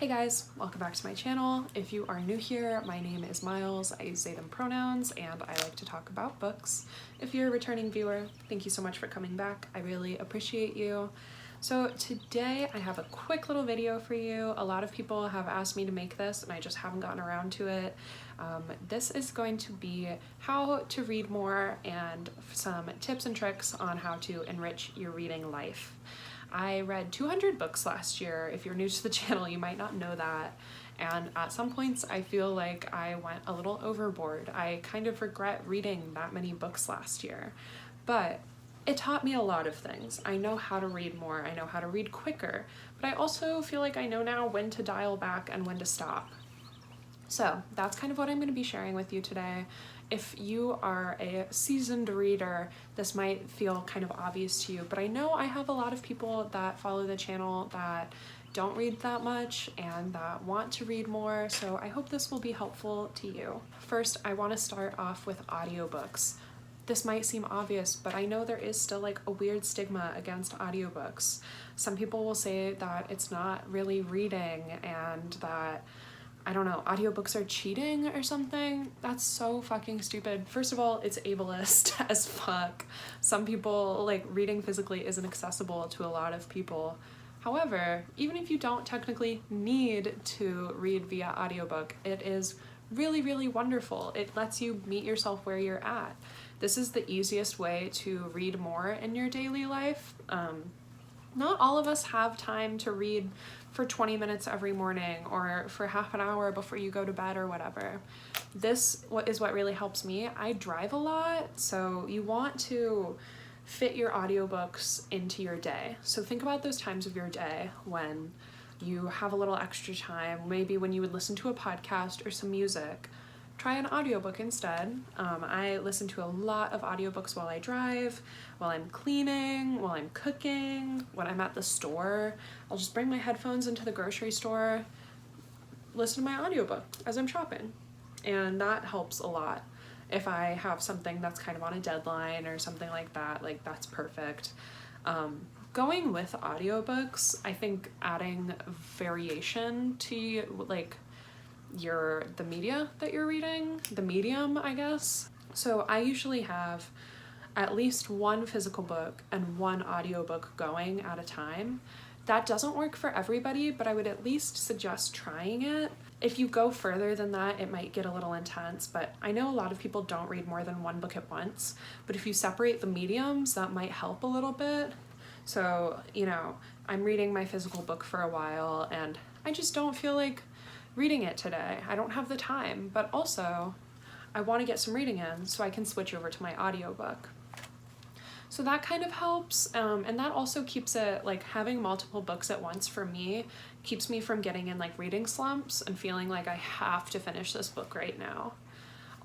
Hey guys, welcome back to my channel. If you are new here, my name is Miles. I use they, them pronouns, and I like to talk about books. If you're a returning viewer, thank you so much for coming back. I really appreciate you. So today I have a quick little video for you. A lot of people have asked me to make this and I just haven't gotten around to it. This is going to be how to read more and some tips and tricks on how to enrich your reading life. I read 200 books last year. If you're new to the channel, you might not know that. And at some points, I feel like I went a little overboard. I kind of regret reading that many books last year, but it taught me a lot of things. I know how to read more, I know how to read quicker, but I also feel like I know now when to dial back and when to stop. So that's kind of what I'm going to be sharing with you today. If you are a seasoned reader, this might feel kind of obvious to you, but I know I have a lot of people that follow the channel that don't read that much and that want to read more, so I hope this will be helpful to you. First, I want to start off with audiobooks. This might seem obvious, but I know there is still like a weird stigma against audiobooks. Some people will say that it's not really reading and that, I don't know, audiobooks are cheating or something. That's so fucking stupid. First of all, it's ableist as fuck. Some people, like, reading physically isn't accessible to a lot of people. However, even if you don't technically need to read via audiobook, it is really, really wonderful. It lets you meet yourself where you're at. This is the easiest way to read more in your daily life. Not all of us have time to read for 20 minutes every morning or for half an hour before you go to bed or whatever. This is what really helps me. I drive a lot, so you want to fit your audiobooks into your day. So think about those times of your day when you have a little extra time, maybe when you would listen to a podcast or some music. Try an audiobook instead. I listen to a lot of audiobooks while I drive, while I'm cleaning, while I'm cooking, when I'm at the store. I'll just bring my headphones into the grocery store, listen to my audiobook as I'm shopping. And that helps a lot. If I have something that's kind of on a deadline or something like that, like that's perfect. Going with audiobooks, I think adding variation to like the media that you're reading, the medium, I guess. So I usually have at least one physical book and one audiobook going at a time. That doesn't work for everybody, but I would at least suggest trying it. If you go further than that, it might get a little intense, but I know a lot of people don't read more than one book at once, but if you separate the mediums, that might help a little bit. So, you know, I'm reading my physical book for a while and I just don't feel like reading it today. I don't have the time, but also I want to get some reading in so I can switch over to my audiobook. So that kind of helps, and that also keeps it, like, having multiple books at once for me keeps me from getting in like reading slumps and feeling like I have to finish this book right now.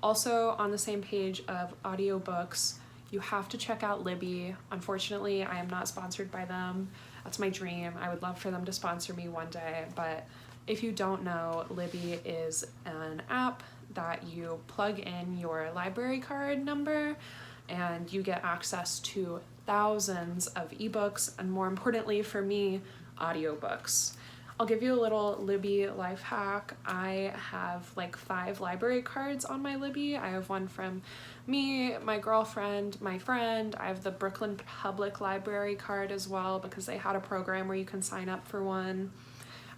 Also, on the same page of audiobooks, you have to check out Libby. Unfortunately, I am not sponsored by them. That's my dream. I would love for them to sponsor me one day, but if you don't know, Libby is an app that you plug in your library card number and you get access to thousands of ebooks and, more importantly for me, audiobooks. I'll give you a little Libby life hack. I have like 5 library cards on my Libby. I have one from me, my girlfriend, my friend. I have the Brooklyn Public Library card as well because they had a program where you can sign up for one.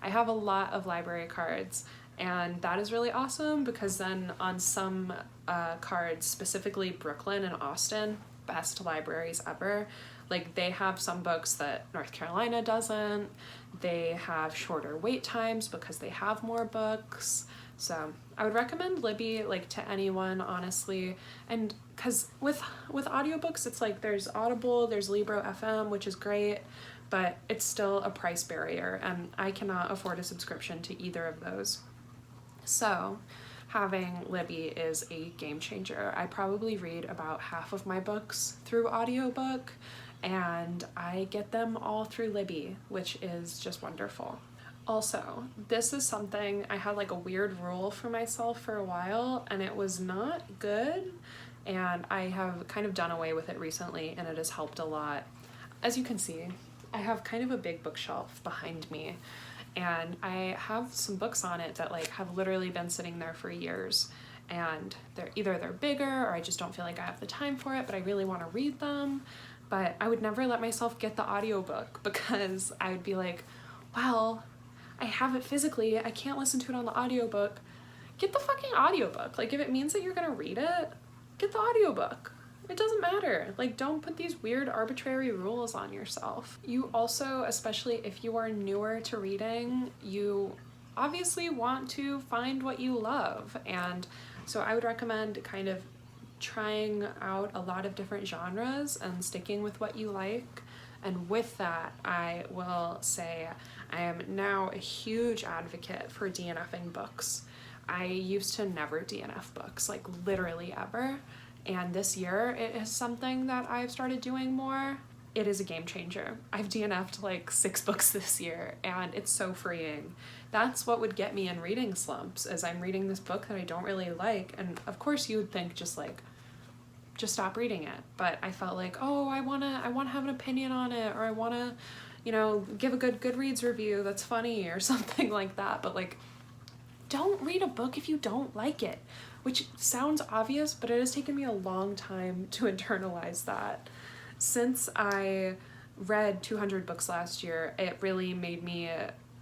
I have a lot of library cards, and that is really awesome because then on some cards, specifically Brooklyn and Austin, best libraries ever, like they have some books that North Carolina doesn't. They have shorter wait times because they have more books. So I would recommend Libby like to anyone, honestly. And because with audiobooks, it's like there's Audible, there's Libro FM, which is great, but it's still a price barrier and I cannot afford a subscription to either of those. So having Libby is a game changer. I probably read about half of my books through audiobook and I get them all through Libby, which is just wonderful. Also, this is something I had like a weird rule for myself for a while and it was not good, and I have kind of done away with it recently and it has helped a lot. As you can see, I have kind of a big bookshelf behind me and I have some books on it that like have literally been sitting there for years, and they're bigger, or I just don't feel like I have the time for it, but I really want to read them. But I would never let myself get the audiobook because I would be like, well, I have it physically, I can't listen to it on the audiobook. Get the fucking audiobook. Like, if it means that you're gonna read it, get the audiobook. It doesn't matter. Like, don't put these weird arbitrary rules on yourself. You also, especially if you are newer to reading, you obviously want to find what you love. And so I would recommend kind of trying out a lot of different genres and sticking with what you like. And with that, I will say I am now a huge advocate for DNFing books. I used to never DNF books, like literally ever. And this year it is something that I've started doing more. It is a game changer. I've DNF'd like 6 books this year, and it's so freeing. That's what would get me in reading slumps, is I'm reading this book that I don't really like. And of course you would think just stop reading it. But I felt like, oh, I wanna have an opinion on it, or I wanna, give a good Goodreads review that's funny or something like that. But like, don't read a book if you don't like it, which sounds obvious, but it has taken me a long time to internalize that. Since I read 200 books last year, it really made me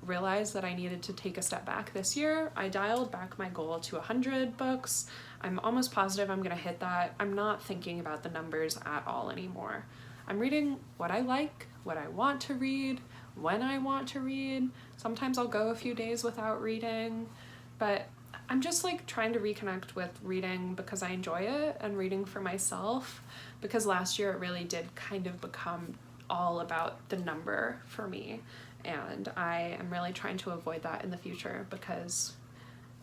realize that I needed to take a step back this year. I dialed back my goal to 100 books. I'm almost positive I'm gonna hit that. I'm not thinking about the numbers at all anymore. I'm reading what I like, what I want to read, when I want to read. Sometimes I'll go a few days without reading, but I'm just like trying to reconnect with reading because I enjoy it, and reading for myself, because last year it really did kind of become all about the number for me, and I am really trying to avoid that in the future, because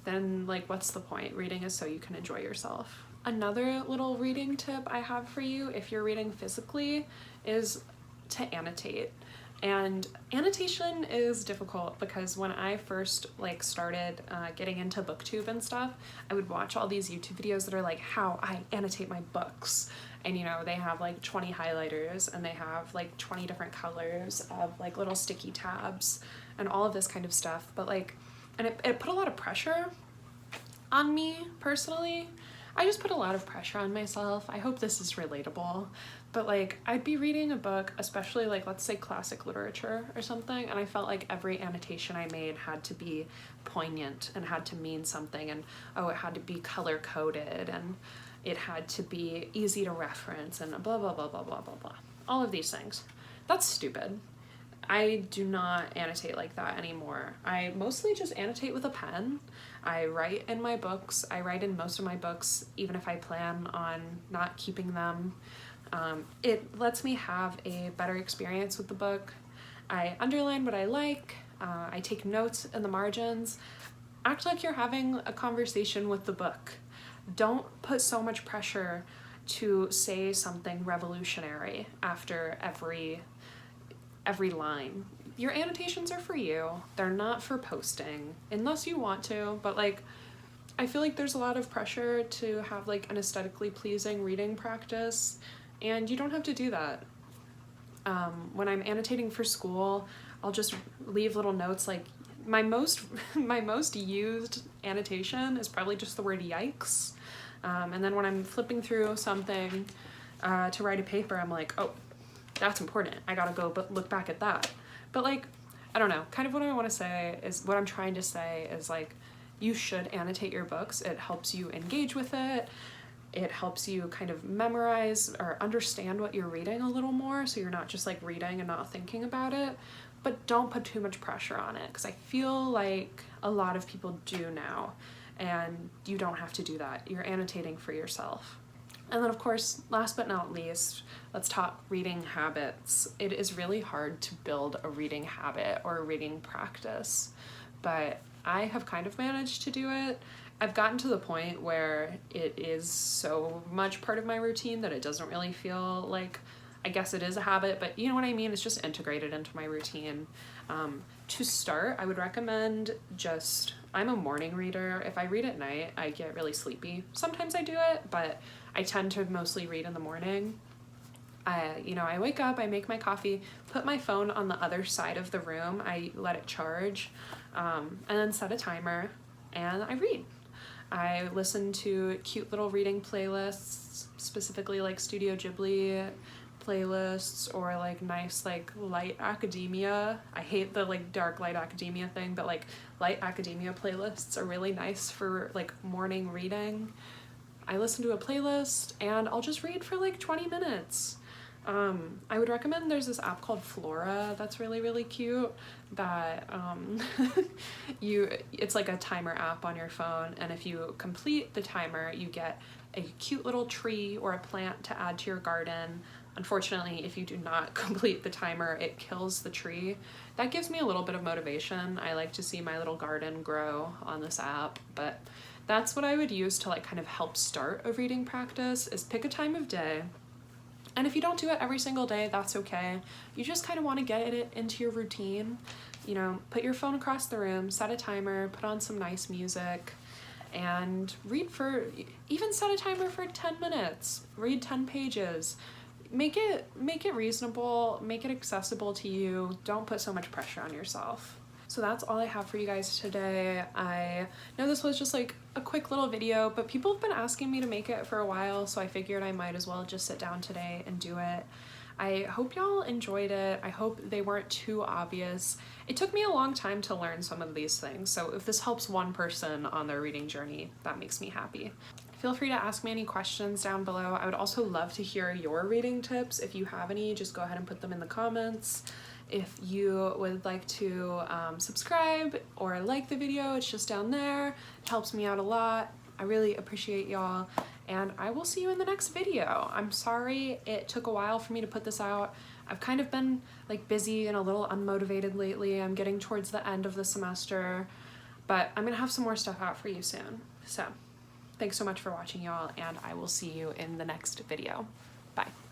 then like what's the point? Reading is so you can enjoy yourself. Another little reading tip I have for you if you're reading physically is to annotate. And annotation is difficult because when I first like started getting into booktube and stuff, I would watch all these YouTube videos that are like how I annotate my books. And they have like 20 highlighters, and they have like 20 different colors of like little sticky tabs and all of this kind of stuff. But like, and it put a lot of pressure on me personally. I just put a lot of pressure on myself. I hope this is relatable. But like, I'd be reading a book, especially like, let's say classic literature or something, and I felt like every annotation I made had to be poignant and had to mean something, and it had to be color coded, and it had to be easy to reference, and blah, blah, blah, blah, blah, blah, blah. All of these things. That's stupid. I do not annotate like that anymore. I mostly just annotate with a pen. I write in my books. I write in most of my books, even if I plan on not keeping them. It lets me have a better experience with the book. I underline what I like. I take notes in the margins. Act like you're having a conversation with the book. Don't put so much pressure to say something revolutionary after every line. Your annotations are for you. They're not for posting, unless you want to, but like, I feel like there's a lot of pressure to have like an aesthetically pleasing reading practice, and you don't have to do that. When I'm annotating for school, I'll just leave little notes. Like my most used annotation is probably just the word yikes. And then when I'm flipping through something to write a paper, I'm like, oh, that's important. I gotta go look back at that. But like, I don't know, kind of what I want to say is, what I'm trying to say is like, you should annotate your books. It helps you engage with it. It helps you kind of memorize or understand what you're reading a little more, so you're not just like reading and not thinking about it. But don't put too much pressure on it, because I feel like a lot of people do now, and you don't have to do that. You're annotating for yourself. And then of course, last but not least, let's talk reading habits. It is really hard to build a reading habit or a reading practice, but I have kind of managed to do it. I've gotten to the point where it is so much part of my routine that it doesn't really feel like, I guess it is a habit, but you know what I mean? It's just integrated into my routine. To start, I would recommend I'm a morning reader. If I read at night, I get really sleepy. Sometimes I do it, but I tend to mostly read in the morning. I wake up, I make my coffee, put my phone on the other side of the room, I let it charge, and then set a timer, and I read. I listen to cute little reading playlists, specifically like Studio Ghibli playlists, or like nice like light academia. I hate the like dark light academia thing, but like light academia playlists are really nice for like morning reading. I listen to a playlist and I'll just read for like 20 minutes. I would recommend, there's this app called Flora that's really, really cute that it's like a timer app on your phone, and if you complete the timer, you get a cute little tree or a plant to add to your garden. Unfortunately, if you do not complete the timer, it kills the tree. That gives me a little bit of motivation. I like to see my little garden grow on this app, but that's what I would use to like kind of help start a reading practice, is pick a time of day. And if you don't do it every single day, that's okay. You just kind of want to get it into your routine. Put your phone across the room, set a timer, put on some nice music, and even set a timer for 10 minutes. Read 10 pages. Make it reasonable, make it accessible to you. Don't put so much pressure on yourself. So that's all I have for you guys today. I know this was just like a quick little video, but people have been asking me to make it for a while, so I figured I might as well just sit down today and do it. I hope y'all enjoyed it. I hope they weren't too obvious. It took me a long time to learn some of these things, so if this helps one person on their reading journey, that makes me happy. Feel free to ask me any questions down below. I would also love to hear your reading tips. If you have any, just go ahead and put them in the comments. If you would like to subscribe or like the video, it's just down there. It helps me out a lot. I really appreciate y'all, and I will see you in the next video. I'm sorry it took a while for me to put this out. I've kind of been like busy and a little unmotivated lately. I'm getting towards the end of the semester, but I'm gonna have some more stuff out for you soon. So thanks so much for watching, y'all, and I will see you in the next video. Bye.